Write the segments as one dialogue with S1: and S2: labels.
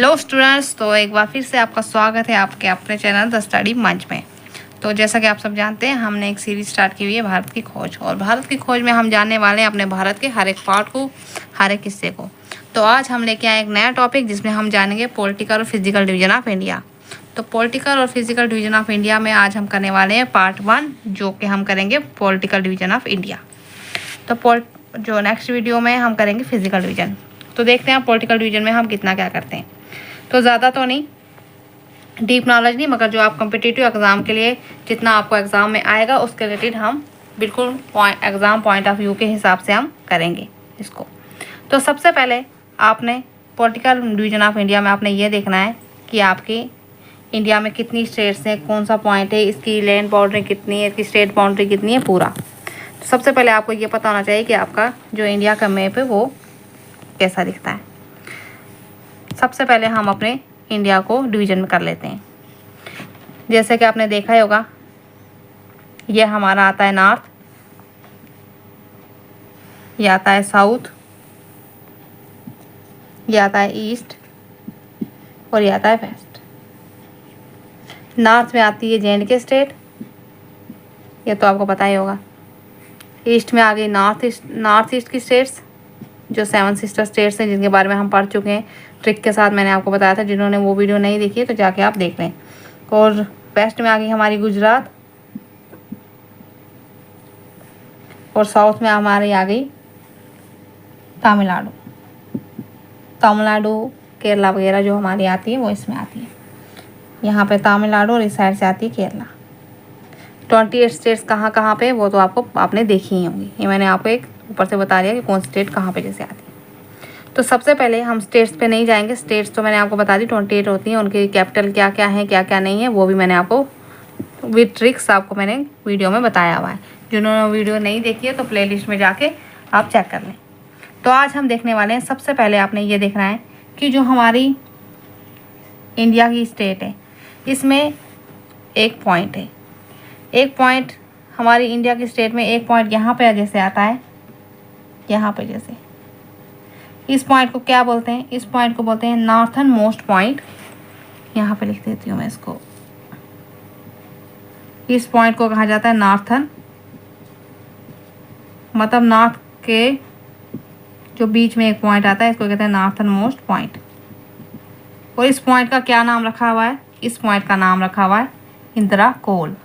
S1: Hello students, तो एक बार फिर से आपका स्वागत है आपके अपने चैनल द स्टडी मंच में। तो जैसा कि आप सब जानते हैं, हमने एक सीरीज स्टार्ट की हुई है भारत की खोज, और भारत की खोज में हम जानने वाले हैं अपने भारत के हर एक पार्ट को, हर एक हिस्से को। तो आज हम लेके आए एक नया टॉपिक जिसमें हम जानेंगे पॉलिटिकल और फिजिकल डिवीजन ऑफ इंडिया। तो पॉलिटिकल और फिजिकल डिवीजन ऑफ इंडिया में आज हम करने वाले हैं पार्ट 1, जो कि हम करेंगे पॉलिटिकल डिवीजन ऑफ इंडिया। तो जो नेक्स्ट वीडियो में हम करेंगे फिजिकल डिवीजन। तो देखते हैं पॉलिटिकल डिवीजन में हम कितना क्या करते हैं। तो ज़्यादा तो नहीं, डीप नॉलेज नहीं, मगर जो आप कॉम्पिटिटिव एग्ज़ाम के लिए जितना आपको एग्ज़ाम में आएगा उसके रिलेटेड हम बिल्कुल एग्ज़ाम पॉइंट ऑफ व्यू के हिसाब से हम करेंगे इसको। तो सबसे पहले आपने पॉलिटिकल डिवीजन ऑफ इंडिया में आपने ये देखना है कि आपकी इंडिया में कितनी स्टेट्स हैं, कौन सा पॉइंट है, इसकी लैंड बाउंड्री कितनी है, इसकी स्टेट बाउंड्री कितनी है, पूरा। तो सबसे पहले आपको ये पता होना चाहिए कि आपका जो इंडिया का मैप है वो कैसा दिखता है। सबसे पहले हम अपने इंडिया को डिवीज़न में कर लेते हैं। जैसे कि आपने देखा ही होगा, ये हमारा आता है नॉर्थ, ये आता है साउथ, ये आता है ईस्ट और ये आता है वेस्ट। नॉर्थ में आती है जे.एंड.के स्टेट, ये तो आपको पता ही होगा। ईस्ट में आ गई नॉर्थ ईस्ट की स्टेट्स, जो 7 सिस्टर स्टेट्स हैं, जिनके बारे में हम पढ़ चुके हैं ट्रिक के साथ। मैंने आपको बताया था, जिन्होंने वो वीडियो नहीं देखी है तो जाके आप देख लें। और वेस्ट में आ गई हमारी गुजरात, और साउथ में हमारी आ गई तमिलनाडु, केरला वगैरह जो हमारी आती है वो इसमें आती है। यहाँ पे तमिलनाडु और इस साइड से आती है केरला। 28 स्टेट्स कहाँ कहाँ पे, वो तो आपने देखी ही होंगी। ये मैंने आपको एक ऊपर से बता दिया कि कौन स्टेट कहाँ पे जैसे आती है। तो सबसे पहले हम स्टेट्स पे नहीं जाएंगे। स्टेट्स तो मैंने आपको बता दी 28 होती हैं, उनकी कैपिटल क्या क्या है, क्या क्या नहीं है, वो भी मैंने आपको विद ट्रिक्स आपको मैंने वीडियो में बताया हुआ है। जिन्होंने वीडियो नहीं देखी है तो प्लेलिस्ट में जाके आप चेक कर लें। तो आज हम देखने वाले हैं, सबसे पहले आपने ये देखना है कि जो हमारी इंडिया की स्टेट है, इसमें एक पॉइंट है। एक पॉइंट हमारी इंडिया की स्टेट में एक पॉइंट यहाँ पे जैसे आता है, यहाँ पे जैसे, इस पॉइंट को क्या बोलते हैं? इस पॉइंट को बोलते हैं नॉर्थन मोस्ट पॉइंट। यहाँ पे लिख देती हूँ मैं इसको। इस पॉइंट को कहा जाता है नॉर्थन, मतलब नॉर्थ के जो बीच में एक पॉइंट आता है, इसको कहते हैं नॉर्थन मोस्ट पॉइंट। और इस पॉइंट का क्या नाम रखा हुआ है? इस पॉइंट का नाम रखा हुआ है इंदिरा कोल।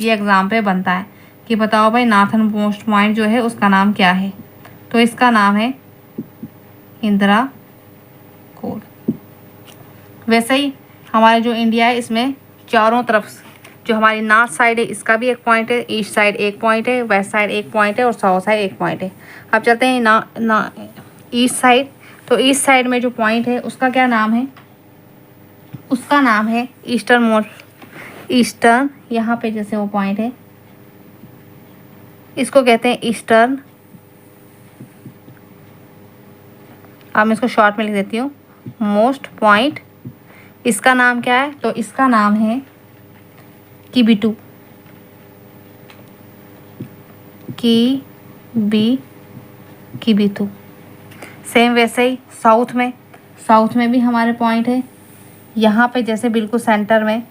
S1: ये एग्जाम पे बनता है कि बताओ भाई नॉर्थन मोस्ट पॉइंट जो है उसका नाम क्या है? तो इसका नाम है इंदिरा कोल। वैसे ही हमारे जो इंडिया है, इसमें चारों तरफ जो हमारी नॉर्थ साइड है इसका भी एक पॉइंट है, ईस्ट साइड एक पॉइंट है, वेस्ट साइड एक पॉइंट है और साउथ साइड एक पॉइंट है। अब चलते हैं ईस्ट साइड। तो ईस्ट साइड में जो पॉइंट है उसका क्या नाम है? उसका नाम है ईस्टर्न। यहाँ पे जैसे वो पॉइंट है, इसको कहते हैं ईस्टर्न। अब मैं इसको शॉर्ट में लिख देती हूँ, मोस्ट पॉइंट। इसका नाम क्या है? तो इसका नाम है किबिटू। किबिटू। सेम वैसे ही साउथ में भी हमारे पॉइंट है। यहाँ पे जैसे बिल्कुल सेंटर में,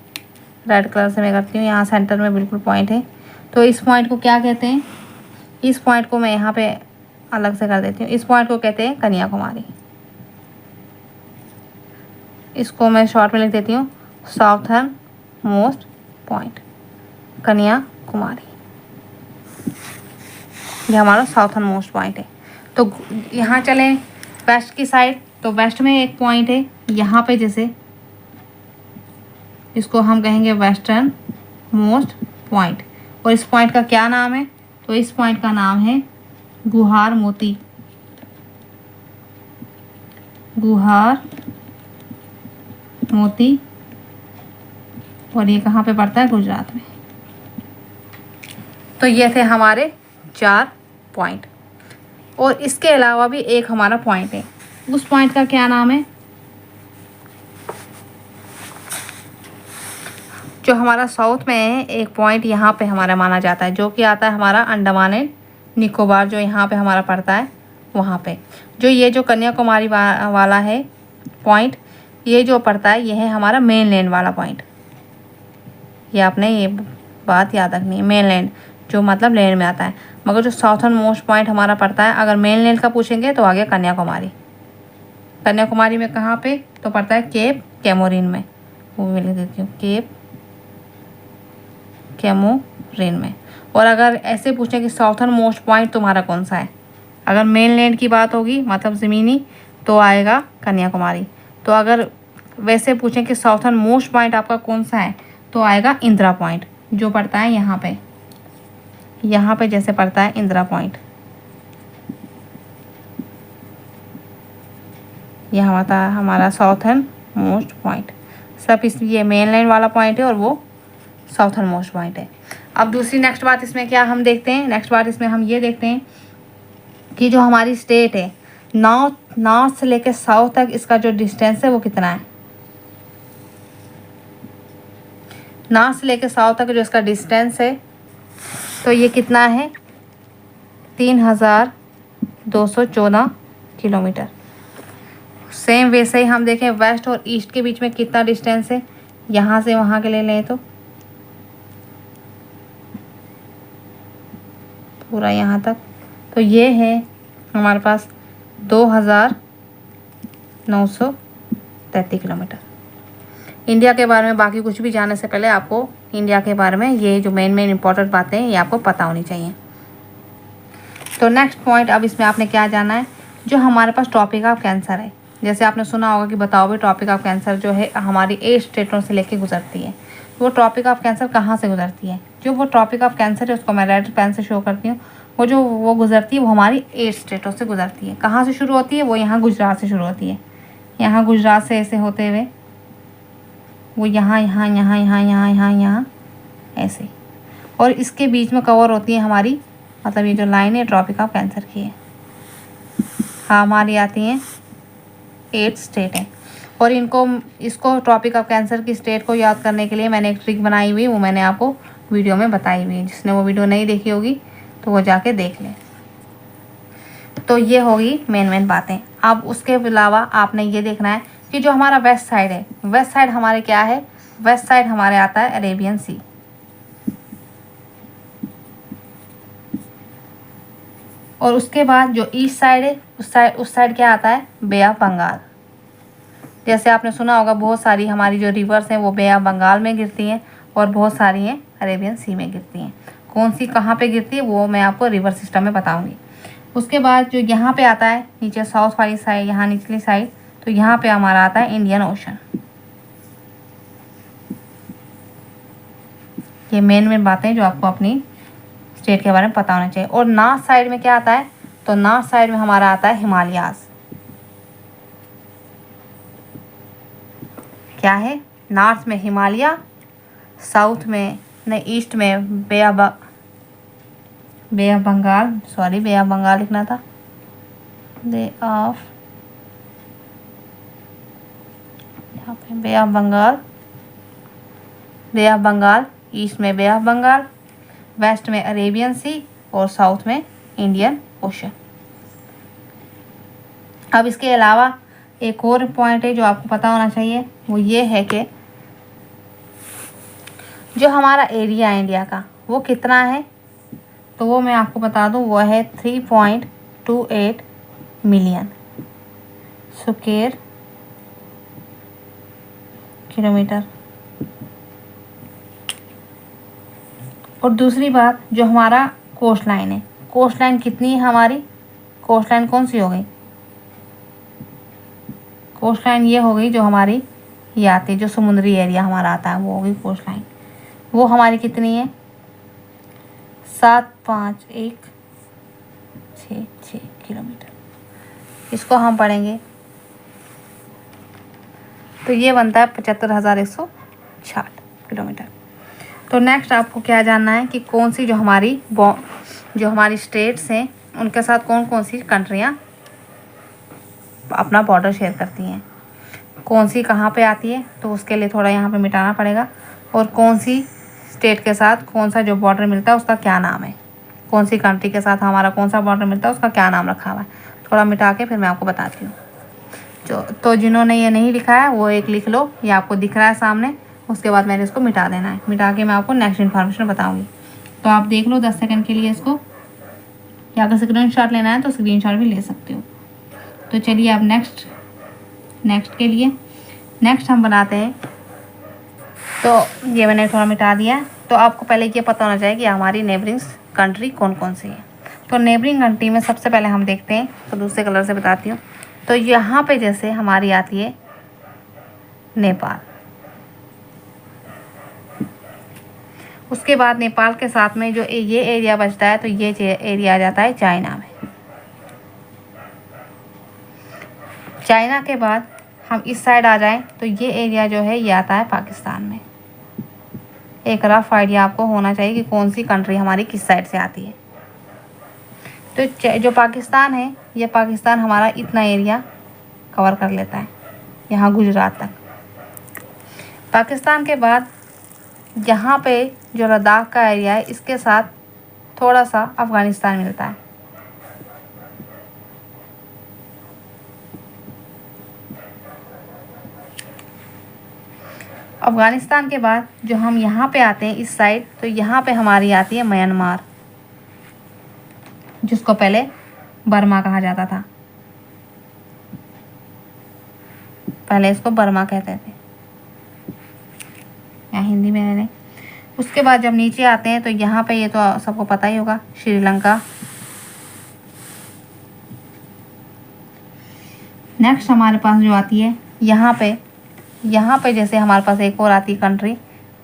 S1: रेड कलर से मैं करती हूँ, यहाँ सेंटर में बिल्कुल पॉइंट है। तो इस पॉइंट को क्या कहते हैं? इस पॉइंट को मैं यहाँ पे अलग से कर देती हूँ। इस पॉइंट को कहते हैं कन्याकुमारी। इसको मैं शॉर्ट में लिख देती हूँ साउथर्न मोस्ट पॉइंट, कन्याकुमारी। ये हमारा साउथर्न मोस्ट पॉइंट है। तो यहाँ चलें वेस्ट की साइड। तो वेस्ट में एक पॉइंट है यहाँ पे जैसे, इसको हम कहेंगे वेस्टर्न मोस्ट पॉइंट। और इस पॉइंट का क्या नाम है? तो इस पॉइंट का नाम है गुहार मोती। और ये कहाँ पे पड़ता है? गुजरात में। तो ये थे हमारे 4 पॉइंट। और इसके अलावा भी एक हमारा पॉइंट है, उस पॉइंट का क्या नाम है? जो हमारा साउथ में है एक पॉइंट यहाँ पे हमारा माना जाता है, जो कि आता है हमारा अंडमान एंड निकोबार, जो यहाँ पे हमारा पड़ता है वहाँ पे। जो ये जो कन्याकुमारी वाला है पॉइंट, ये जो पड़ता है ये है हमारा मेन लैंड वाला पॉइंट। ये आपने ये बात याद रखनी है, मेन लैंड जो मतलब लैंड में आता है। मगर जो साउथर्न मोस्ट पॉइंट हमारा पड़ता है, अगर मेन लैंड का पूछेंगे तो आ गया कन्याकुमारी। कन्याकुमारी में कहाँ पे तो पड़ता है केप कैमोरिन में, वो भी लिख देती हूँ, केप कैमोरिन में। और अगर ऐसे पूछें कि साउथर्न मोस्ट पॉइंट तुम्हारा कौन सा है, अगर मेन लैंड की बात होगी मतलब ज़मीनी तो आएगा कन्याकुमारी। तो अगर वैसे पूछें कि साउथर्न मोस्ट पॉइंट आपका कौन सा है तो आएगा इंदिरा पॉइंट, जो पड़ता है यहाँ पे जैसे पड़ता है इंदिरा पॉइंट। यह होता है हमारा साउथर्न मोस्ट पॉइंट। सब इस ये मेन लाइन वाला पॉइंट है और वो साउथर्न मोस्ट पॉइंट है। अब दूसरी नेक्स्ट बात इसमें क्या हम देखते हैं, नेक्स्ट बात इसमें हम ये देखते हैं कि जो हमारी स्टेट है नॉर्थ से लेकर साउथ तक इसका जो डिस्टेंस है वो कितना है। नॉर्थ से लेकर साउथ तक जो इसका डिस्टेंस है तो ये कितना है 3214 किलोमीटर। सेम वैसे ही हम देखें वेस्ट और ईस्ट के बीच में कितना डिस्टेंस है, यहाँ से वहाँ के ले लें तो पूरा यहाँ तक, तो ये है हमारे पास 2933 किलोमीटर। इंडिया के बारे में बाकी कुछ भी जानने से पहले आपको इंडिया के बारे में ये जो मेन इंपॉर्टेंट बातें हैं ये आपको पता होनी चाहिए। तो नेक्स्ट पॉइंट, अब इसमें आपने क्या जाना है, जो हमारे पास टॉपिक ऑफ कैंसर है। जैसे आपने सुना होगा कि बताओ भी टॉपिक ऑफ कैंसर जो है हमारी 8 स्टेटों से लेके गुजरती है। वो टॉपिक ऑफ कैंसर कहाँ से गुजरती है, जो वो टॉपिक ऑफ कैंसर है उसको मैं रेड पेन से शो करती हूँ। वो गुजरती है वो हमारी 8 स्टेटों से गुजरती है। कहाँ से शुरू होती है, वो यहाँ गुजरात से शुरू होती है। यहाँ गुजरात से ऐसे होते हुए वो यहाँ यहाँ यहाँ यहाँ यहाँ यहाँ यहाँ ऐसे, और इसके बीच में कवर होती है हमारी, मतलब ये जो लाइन है ट्रॉपिक ऑफ कैंसर की है। हाँ, हमारी आती हैं 8 स्टेट हैं। और इसको टॉपिक ऑफ कैंसर की स्टेट को याद करने के लिए मैंने एक ट्रिक बनाई हुई, वो मैंने आपको वीडियो में बताई हुई है। जिसने वो वीडियो नहीं देखी होगी तो वो जाके देख लें। तो ये होगी मेन बातें। अब उसके अलावा आपने ये देखना है कि जो हमारा वेस्ट साइड है, वेस्ट साइड हमारे क्या है, वेस्ट साइड हमारे आता है अरेबियन सी। और उसके बाद जो ईस्ट साइड है उस साइड क्या आता है, बे ऑफ बंगाल। जैसे आपने सुना होगा बहुत सारी हमारी जो रिवर्स हैं वो बे ऑफ बंगाल में गिरती हैं और बहुत सारी हैं अरेबियन सी में गिरती हैं। कौन सी कहाँ पे गिरती है वो मैं आपको रिवर सिस्टम में बताऊंगी। उसके बाद जो यहाँ पे आता है नीचे साउथ वाली साइड, यहाँ निचली साइड, तो यहाँ पे हमारा आता है इंडियन ओशन। ये मेन बातें जो आपको अपनी स्टेट के बारे में पता होना चाहिए। और नॉर्थ साइड में क्या आता है, तो नॉर्थ साइड में हमारा आता है हिमालयाज। क्या है, नॉर्थ में हिमालय, साउथ में नहीं ईस्ट में bay of Bengal, sorry bay of Bengal लिखना था, बे ऑफ बंगाल, ईस्ट में बे ऑफ बंगाल, वेस्ट में अरेबियन सी और साउथ में इंडियन ओशन। अब इसके अलावा एक और पॉइंट है जो आपको पता होना चाहिए, वो ये है कि जो हमारा एरिया है इंडिया का वो कितना है, तो वो मैं आपको बता दूं, वो है 3.28 मिलियन स्क्वायर किलोमीटर। और दूसरी बात, जो हमारा कोस्ट लाइन है, कोस्ट लाइन कितनी है हमारी, कोस्ट लाइन कौन सी हो गई, कोस्ट लाइन ये हो गई जो हमारी ये आती है, जो समुद्री एरिया हमारा आता है वो हो गई कोस्ट लाइन। वो हमारी कितनी है 75166 किलोमीटर। इसको हम पढ़ेंगे तो ये बनता है 75,160 किलोमीटर। तो नेक्स्ट आपको क्या जानना है कि कौन सी जो हमारी स्टेट्स हैं उनके साथ कौन कौन सी कंट्रियाँ अपना बॉर्डर शेयर करती हैं, कौन सी कहाँ पे आती है, तो उसके लिए थोड़ा यहाँ पे मिटाना पड़ेगा। और कौन सी स्टेट के साथ कौन सा जो बॉर्डर मिलता है उसका क्या नाम है, कौन सी कंट्री के साथ हमारा कौन सा बॉर्डर मिलता है उसका क्या नाम रखा हुआ है, थोड़ा मिटा के फिर मैं आपको बताती हूँ। तो जिन्होंने ये नहीं लिखा है वो एक लिख लो, ये आपको दिख रहा है सामने। उसके बाद मैंने इसको मिटा देना है, मिटा के मैं आपको नेक्स्ट इन्फॉर्मेशन बताऊँगी। तो आप देख लो 10 सेकंड के लिए इसको, या अगर स्क्रीनशॉट लेना है तो स्क्रीनशॉट भी ले सकते हो। तो चलिए अब नेक्स्ट के लिए नेक्स्ट हम बनाते हैं। तो ये मैंने थोड़ा मिटा दिया। तो आपको पहले ये पता होना चाहिए कि हमारी नेबरिंग कंट्री कौन कौन सी है। तो नेबरिंग कंट्री में सबसे पहले हम देखते हैं, तो दूसरे कलर से बताती हूँ। तो यहाँ पे जैसे हमारी आती है नेपाल, उसके बाद नेपाल के साथ में जो ये एरिया बचता है तो ये एरिया आ जाता है चाइना में। चाइना के बाद हम इस साइड आ जाएं तो ये एरिया जो है ये आता है पाकिस्तान में। एक रफ आइडिया आपको होना चाहिए कि कौन सी कंट्री हमारी किस साइड से आती है। तो जो पाकिस्तान है, ये पाकिस्तान हमारा इतना एरिया कवर कर लेता है, यहाँ गुजरात तक। पाकिस्तान के बाद यहाँ पे जो लद्दाख का एरिया है, इसके साथ थोड़ा सा अफ़गानिस्तान मिलता है। अफ़गानिस्तान के बाद जो हम यहाँ पे आते हैं इस साइड, तो यहाँ पे हमारी आती है म्यांमार, जिसको पहले बर्मा कहा जाता था, पहले इसको बर्मा कहते थे या हिंदी में नहीं। उसके बाद जब नीचे आते हैं तो यहाँ पे ये तो सबको पता ही होगा, श्रीलंका। नेक्स्ट हमारे पास जो आती है यहाँ पे जैसे हमारे पास एक और आती है कंट्री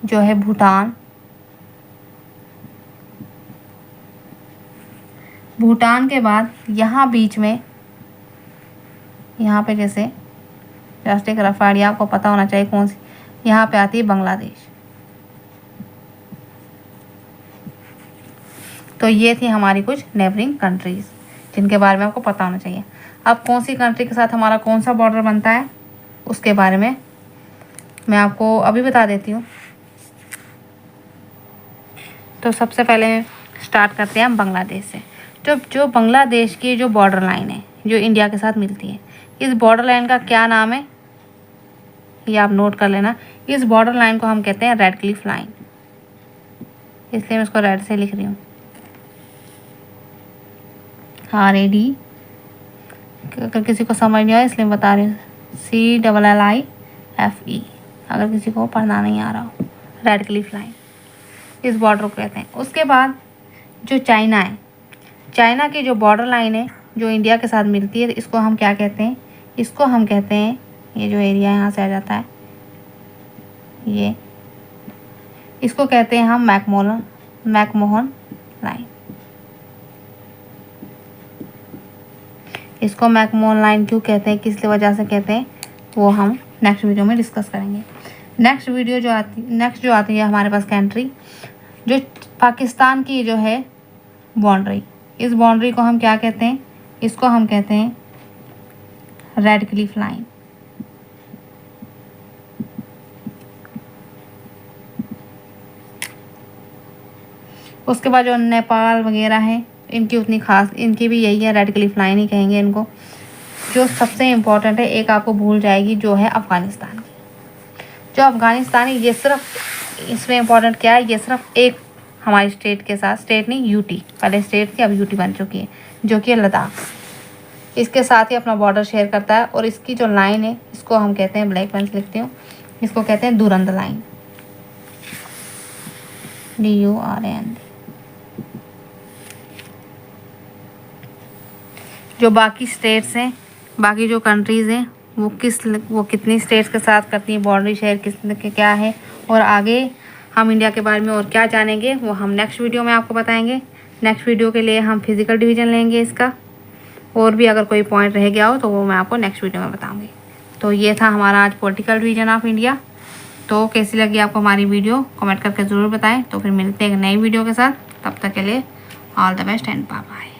S1: जो है भूटान। भूटान के बाद यहाँ बीच में यहाँ पे जैसे जस्ट एक रफ आइडिया आपको पता होना चाहिए कौन सी, यहाँ पे आती है बांग्लादेश। तो ये थी हमारी कुछ नेबरिंग कंट्रीज़ जिनके बारे में आपको पता होना चाहिए। अब कौन सी कंट्री के साथ हमारा कौन सा बॉर्डर बनता है उसके बारे में मैं आपको अभी बता देती हूँ। तो सबसे पहले स्टार्ट करते हैं हम बांग्लादेश से। जो बांग्लादेश की जो बॉर्डर लाइन है जो इंडिया के साथ मिलती है, इस बॉर्डर लाइन का क्या नाम है ये आप नोट कर लेना। इस बॉर्डर लाइन को हम कहते हैं रेड क्लिफ लाइन, इसलिए मैं इसको रेड से लिख रही हूँ, RAD। अगर किसी को समझ नहीं आया इसलिए मैं बता रही हूँ, CLLIFE, अगर किसी को पढ़ना नहीं आ रहा हो। रेड क्लिफ लाइन इस बॉर्डर को कहते हैं। उसके बाद जो चाइना है, चाइना की जो बॉर्डर लाइन है जो इंडिया के साथ मिलती है, इसको हम क्या कहते हैं, इसको हम कहते हैं, ये जो एरिया यहाँ से आ जाता है ये, इसको कहते हैं हम मैकमोहन लाइन। इसको मैकमोहन लाइन क्यों कहते हैं, किस वजह से कहते हैं, वो हम नेक्स्ट वीडियो में डिस्कस करेंगे। नेक्स्ट जो आती है हमारे पास कंट्री, जो पाकिस्तान की जो है बाउंड्री, इस बाउंड्री को हम क्या कहते हैं, इसको हम कहते हैं रेड क्लिफ लाइन। उसके बाद जो नेपाल वगैरह है, इनकी उतनी खास, इनकी भी यही है, रेड क्लिफ लाइन ही कहेंगे इनको। जो सबसे इम्पोर्टेंट है, एक आपको भूल जाएगी, जो है अफ़गानिस्तान की। जो अफ़गानिस्तानी, ये सिर्फ इसमें इम्पोर्टेंट क्या है, ये सिर्फ एक हमारी स्टेट के साथ, स्टेट नहीं यूटी, पहले स्टेट थी अब यूटी बन चुकी है, जो कि है लद्दाख, इसके साथ ही अपना बॉर्डर शेयर करता है। और इसकी जो लाइन है इसको हम कहते हैं, ब्लैक पेन से लिखती हूँ, इसको कहते हैं दुरंद लाइन, DURAND। जो बाकी स्टेट्स हैं, बाकी जो कंट्रीज़ हैं, वो कितनी स्टेट्स के साथ करती हैं बॉर्डर शेयर, किस के क्या है, और आगे हम इंडिया के बारे में और क्या जानेंगे वो हम नेक्स्ट वीडियो में आपको बताएंगे। नेक्स्ट वीडियो के लिए हम फिज़िकल डिवीज़न लेंगे इसका, और भी अगर कोई पॉइंट रह गया हो तो वो मैं आपको नेक्स्ट वीडियो में बताऊँगी। तो ये था हमारा आज पॉलिटिकल डिवीज़न ऑफ इंडिया। तो कैसी लगी आपको हमारी वीडियो, कमेंट करके ज़रूर बताएं। तो फिर मिलते हैं एक नई वीडियो के साथ, तब तक के लिए all the best and bye bye.